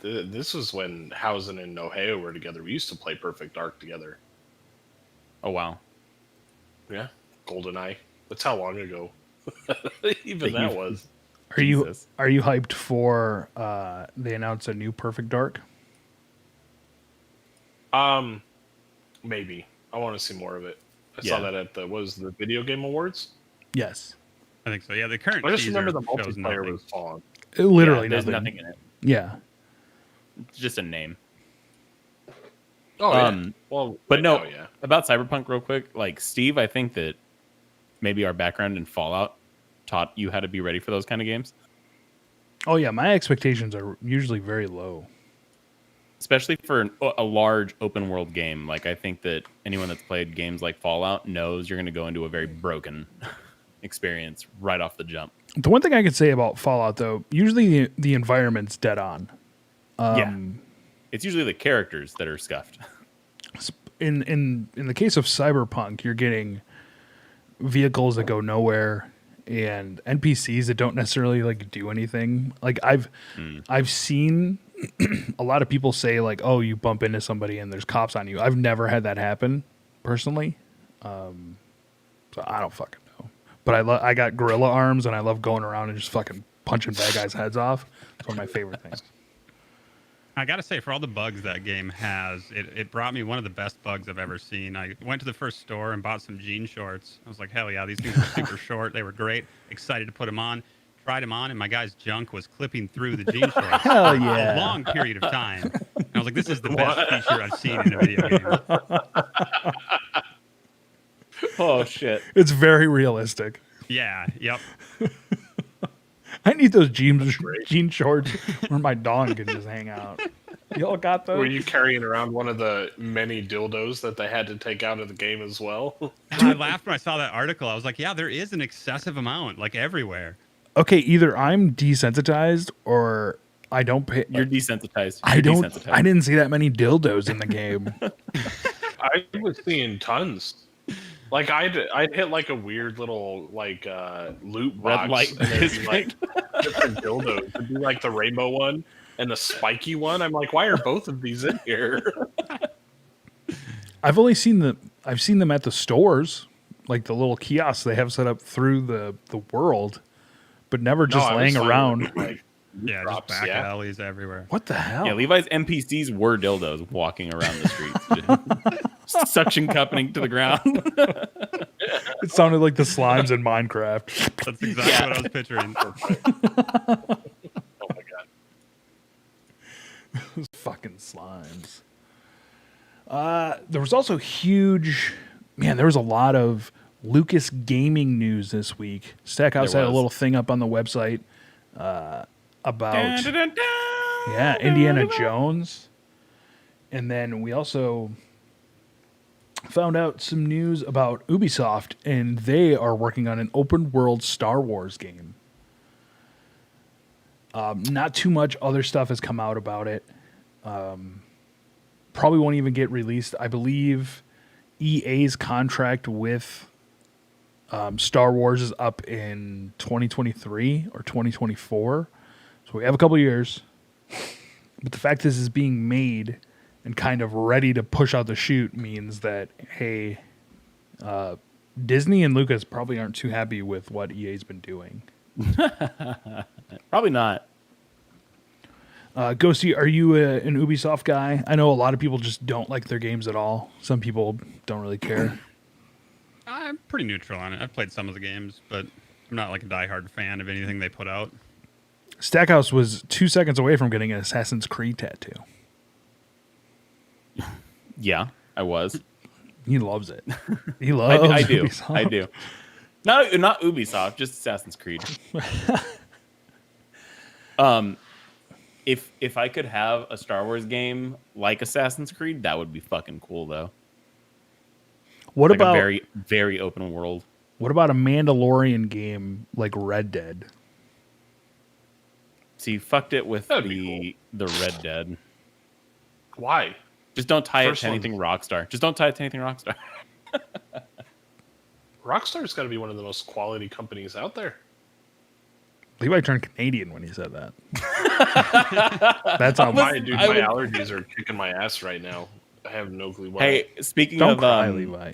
this was when Housen and Noheo were together. We used to play Perfect Dark together. Oh wow. Yeah, GoldenEye. That's how long ago. Even that was. Are you Jesus. hyped for they announced a new Perfect Dark? Maybe. I want to see more of it. I Yeah. saw that at the Video Game Awards. Yes. I think so. Yeah, the current I just teaser remember the shows multiplayer nothing. was fun. Literally There's nothing. nothing in it. Yeah. It's just a name. Oh, Um, well, But no, yeah. about Cyberpunk real quick. Like Steve, I think that maybe our background in Fallout taught you how to be ready for those kind of games. Oh yeah, my expectations are usually very low. Especially for a large open world game. Like I think that anyone that's played games like Fallout knows you're going to go into a very broken experience right off the jump. The one thing I could say about Fallout though, usually the environment's dead on. Yeah. It's usually the characters that are scuffed. In the case of Cyberpunk, you're getting vehicles that go nowhere and NPCs that don't necessarily like do anything. Like I've seen a lot of people say like, "Oh, you bump into somebody and there's cops on you." I've never had that happen personally, so I don't fucking know. But I got gorilla arms and I love going around and just fucking punching bad guys' heads off. It's one of my favorite things. I gotta say, for all the bugs that game has, it brought me one of the best bugs I've ever seen. I went to the first store and bought some jean shorts. I was like, hell yeah, these things were super short. They were great. Excited to put them on. Tried them on, and my guy's junk was clipping through the jean shorts Hell for yeah. a long period of time. And I was like, this is the best feature I've seen in a video game. Oh shit! It's very realistic. Yeah, yep. I need those jean shorts where my dog can just hang out. Y'all got those? Were you carrying around one of the many dildos that they had to take out of the game as well? I laughed when I saw that article. I was like, yeah, there is an excessive amount, like everywhere. Okay, either I'm desensitized or I don't pay. You're desensitized. I You're don't. desensitized. I didn't see that many dildos in the game. I was seeing tons. Like I'd hit like a weird little like loot box, Red light and there'd be district. like different dildos. It'd be like the rainbow one and the spiky one. I'm like, why are both of these in here? I've seen them at the stores, like the little kiosks they have set up through the world, but never just No, I was laying finding, around. like, Yeah, drops, just back yeah. alleys everywhere. What the hell? Yeah, Levi's NPCs were dildos walking around the streets, suction cupping to the ground. It sounded like the slimes in Minecraft. That's exactly what I was picturing. Oh my god. Those fucking slimes. There was also there was a lot of Lucas gaming news this week. Stackhouse There had a was. little thing up on the website about Dun, dun, dun, dun, Indiana dun, dun, dun. Jones. And then we also found out some news about Ubisoft, and they are working on an open world Star Wars game. Not too much other stuff has come out about it. Probably won't even get released. I believe EA's contract with Star Wars is up in 2023 or 2024. So we have a couple years. But the fact this is being made and kind of ready to push out the chute means that, hey, Disney and Lucas probably aren't too happy with what EA's been doing. Probably not. Ghosty, are you an Ubisoft guy? I know a lot of people just don't like their games at all. Some people don't really care. I'm pretty neutral on it. I've played some of the games, but I'm not like a diehard fan of anything they put out. Stackhouse was 2 seconds away from getting an Assassin's Creed tattoo. Yeah, I was. He loves it. He loves I do. Ubisoft. I do. Not Ubisoft, just Assassin's Creed. If I could have a Star Wars game like Assassin's Creed, that would be fucking cool though. What Like about a very, very open world. what about a Mandalorian game like Red Dead? So you fucked it with That'd be the Red Dead. Why? Just don't tie First it to anything Rockstar. Just don't tie it to anything Rockstar. Rockstar's got to be one of the most quality companies out there. Levi turned Canadian when he said that. That's how My I would- allergies are kicking my ass right now. I have no clue why. Hey, speaking Don't of cry, Levi.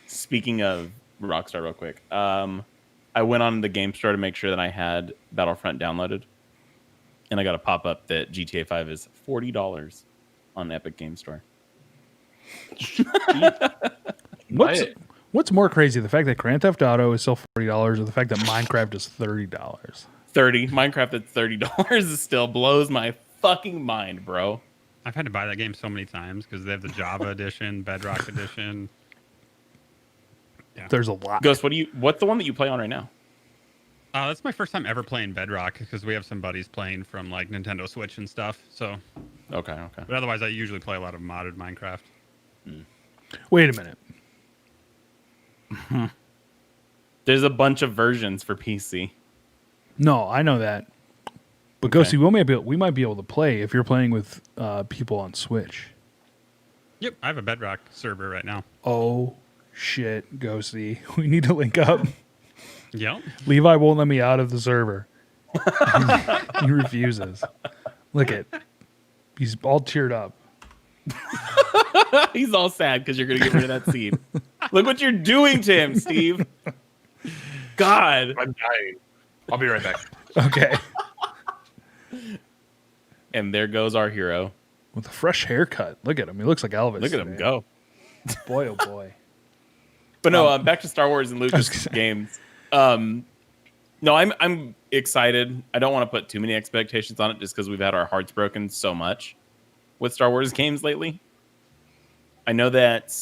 speaking of Rockstar, real quick, I went on the game store to make sure that I had Battlefront downloaded, and I got a pop up that GTA 5 is $40 on Epic Game Store. What's it. what's more crazy, the fact that Grand Theft Auto is still $40 or the fact that Minecraft is $30? Minecraft at $30 still blows my fucking mind, bro. I've had to buy that game so many times because they have the Java edition, Bedrock edition. There's a lot. Ghost, what's the one that you play on right now? That's my first time ever playing Bedrock because we have some buddies playing from like Nintendo Switch and stuff. So, Okay. but otherwise, I usually play a lot of modded Minecraft. Wait a minute. There's a bunch of versions for PC. No, I know that. But Okay. Ghosty, we might be able to play if you're playing with people on Switch. Yep, I have a Bedrock server right now. Oh shit, Ghosty. We need to link up. Yep. Levi won't let me out of the server. He refuses. Look at. He's all teared up. He's all sad because you're going to get rid of that seed. Look what you're doing to him, Steve. God. I'm dying. I'll be right back. Okay. And there goes our hero. With a fresh haircut. Look at him. He looks like Elvis. Look at him today. go. Boy, oh boy. But no, back to Star Wars and Lucas gonna say. games. No, I'm excited. I don't want to put too many expectations on it just because we've had our hearts broken so much with Star Wars games lately. I know that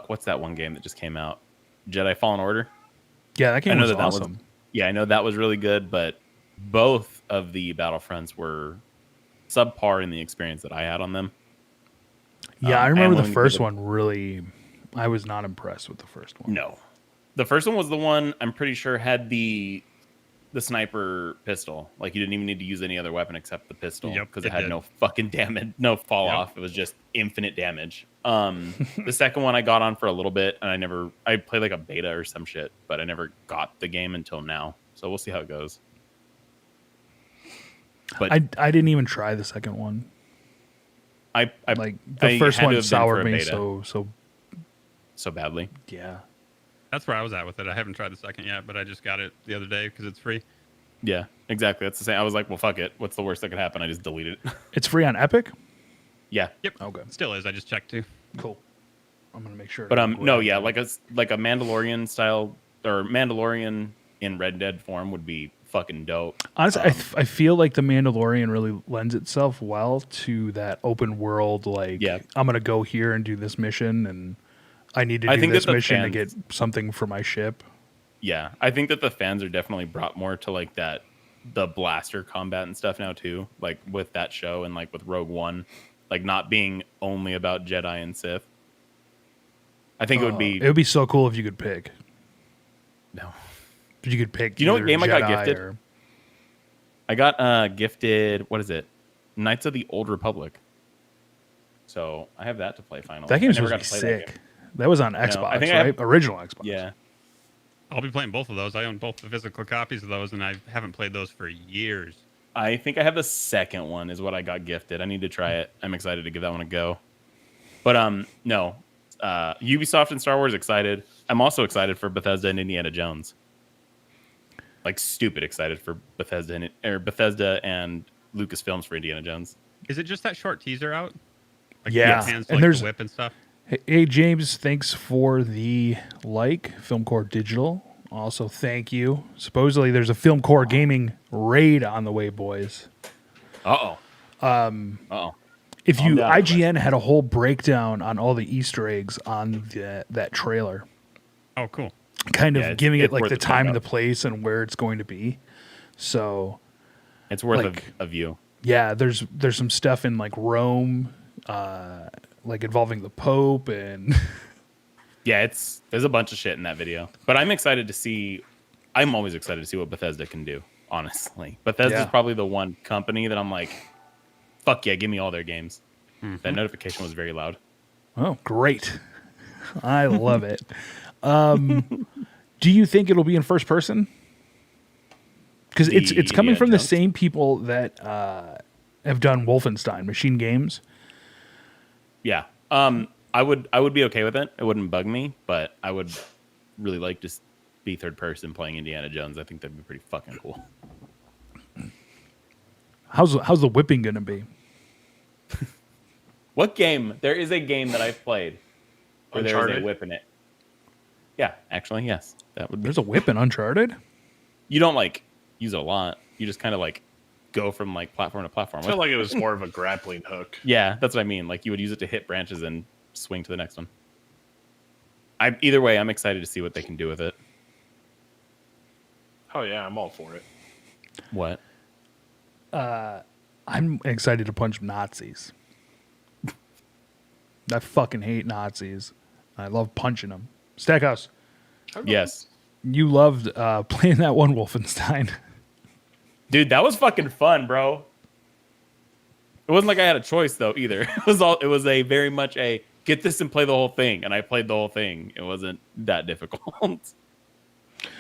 what's that one game that just came out? Jedi Fallen Order? Yeah, that game I know was that awesome. I know that was really good, but both of the Battlefronts were subpar in the experience that I had on them. Yeah, I I am remember the willing to first give it- one really. I was not impressed with the first one. No. The first one was the one I'm pretty sure had the sniper pistol. Like you didn't even need to use any other weapon except the pistol Yep, because it it had did. no fucking damage, no fall Yep. off. It was just infinite damage. The second one I got on for a little bit and I played like a beta or some shit, but I never got the game until now. So we'll see how it goes. But I didn't even try the second one. I Like the I first had to one have been for soured a me beta. so badly. yeah. That's where I was at with it. I haven't tried the second yet, but I just got it the other day because it's free. Yeah, exactly. That's the same. I was like, well, fuck it. What's the worst that could happen? I just deleted it. It's free on Epic? Yeah. Yep. Okay. Still is. I just checked too. Cool. I'm gonna make sure. But no, yeah, like a Mandalorian style or Mandalorian in Red Dead form would be fucking dope. Honestly, I feel like the Mandalorian really lends itself well to that open world. Like, Yeah. I'm gonna go here and do this mission, and I need to I do think this that the mission to fans- get something for my ship. Yeah, I think that the fans are definitely brought more to like the blaster combat and stuff now too. Like with that show and like with Rogue One, like not being only about Jedi and Sith. I think it would be It would be so cool if you could pick. no. If you could pick. Do you know what either game I got Jedi gifted? or- I got gifted. What is it? Knights of the Old Republic. So I have that to play finally. That game's I never supposed to be got play that sick. game. That was on Xbox, I think I right? have- Original Xbox. Yeah. I'll be playing both of those. I own both the physical copies of those, and I haven't played those for years. I think I have the second one is what I got gifted. I need to try it. I'm excited to give that one a go. But no. Ubisoft and Star Wars excited. I'm also excited for Bethesda and Indiana Jones. Like stupid excited for Bethesda and Lucasfilms for Indiana Jones. Is it just that short teaser out? Like Yeah, hands and like there's- the whip and stuff. Hey, James, thanks for the Film Core Digital. Also, thank you. Supposedly, there's a Film Core Gaming raid on the way, boys. Uh-oh. Uh-oh. If Calm you down, IGN had a whole breakdown on all the Easter eggs on that trailer, Oh, cool. kind of Yeah, it's- giving it it's like worth the a time check and the out. place and where it's going to be. So It's worth Like- a view. yeah, there's some stuff in like Rome, like involving the Pope and Yeah, there's a bunch of shit in that video. But I'm always excited to see what Bethesda can do, honestly. Bethesda's Yeah. probably the one company that I'm like, fuck yeah, give me all their games. That notification was very loud. oh, great! I love it. Do you think it'll be in first person? Because it's The coming Indiana from the Jones? same people that have done Wolfenstein, Machine Games. Yeah. I would be okay with it. It wouldn't bug me, but I would really like to be third person playing Indiana Jones. I think that'd be pretty fucking cool. How's the whipping gonna be? What game? There is a game that I've played where there is a Uncharted? whip in it. Yeah, actually, yes. That would be. There's a whip in Uncharted. You don't like use it a lot. You just kind of like go from like platform to platform. I felt like it was more of a grappling hook. Yeah, that's what I mean. Like you would use it to hit branches and swing to the next one. Either way, I'm excited to see what they can do with it. Oh yeah, I'm all for it. What? I'm excited to punch Nazis. I fucking hate Nazis. I love punching them. Stackhouse, Yes. you loved playing that one Wolfenstein. Dude, that was fucking fun, bro. It wasn't like I had a choice though either. It was a very much a get this and play the whole thing, and I played the whole thing. It wasn't that difficult.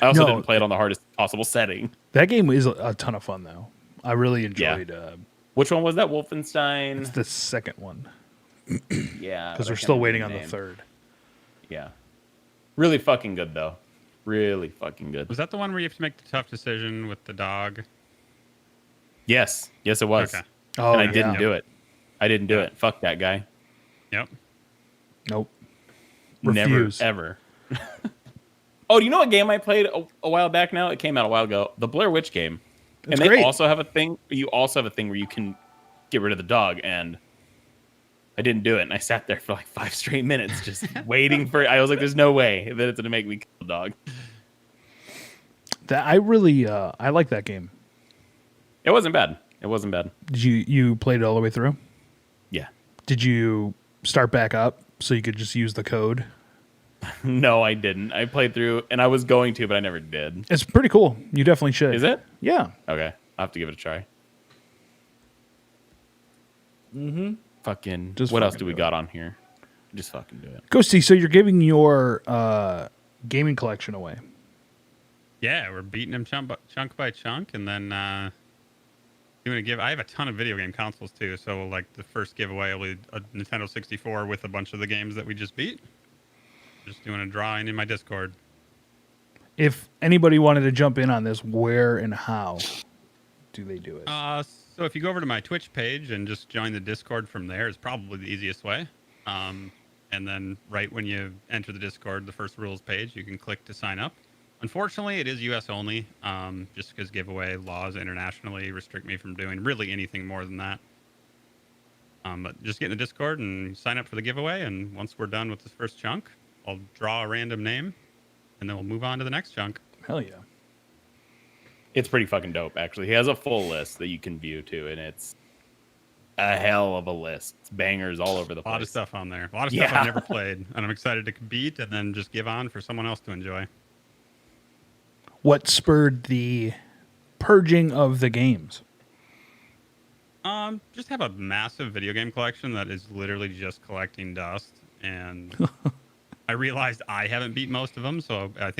I also didn't play it on the hardest possible setting. That game is a ton of fun though. I really enjoyed. Which one was that? Wolfenstein. It's the second one. Yeah, because we're still waiting on the third. Yeah, really fucking good though. Really fucking good. Was that the one where you have to make the tough decision with the dog? Yes, it was. Okay. Oh, and I didn't do it. I didn't do it. Fuck that guy. Yep. Nope. Refuse. Never, ever. Oh, do you know what game I played a while back now? It came out a while ago. The Blair Witch game. That's and they great. also have a thing. You also have a thing where you can get rid of the dog, and I didn't do it. And I sat there for like 5 straight minutes just waiting for it. I was like, there's no way that it's going to make me kill the dog. I really I like that game. It wasn't bad. It wasn't bad. Did you played it all the way through? Yeah. Did you start back up so you could just use the code? No, I didn't. I played through, and I was going to, but I never did. It's pretty cool. You definitely should. Is it? Yeah. Okay. I'll have to give it a try. Mm-hmm. Fucking. Just what else fucking do we do got on here? Just fucking do it. Ghosty, so you're giving your gaming collection away. Yeah, we're beating them chunk by chunk, and then doing a give. I have a ton of video game consoles too, so like the first giveaway will be a Nintendo 64 with a bunch of the games that we just beat. Just doing a drawing in my Discord. If anybody wanted to jump in on this, where and how do they do it? So if you go over to my Twitch page and just join the Discord from there, it's probably the easiest way. And then right when you enter the Discord, the first rules page, you can click to sign up. Unfortunately, it is US only, just because giveaway laws internationally restrict me from doing really anything more than that. But just get in the Discord and sign up for the giveaway, and once we're done with this first chunk, I'll draw a random name, and then we'll move on to the next chunk. Hell yeah. It's pretty fucking dope, actually. He has a full list that you can view, too, and it's a hell of a list. It's bangers all over the place. A lot of stuff on there. A lot of stuff I've never played, and I'm excited to beat and then just give on for someone else to enjoy. What spurred the purging of the games? Just have a massive video game collection that is literally just collecting dust, and I realized I haven't beat most of them, so I think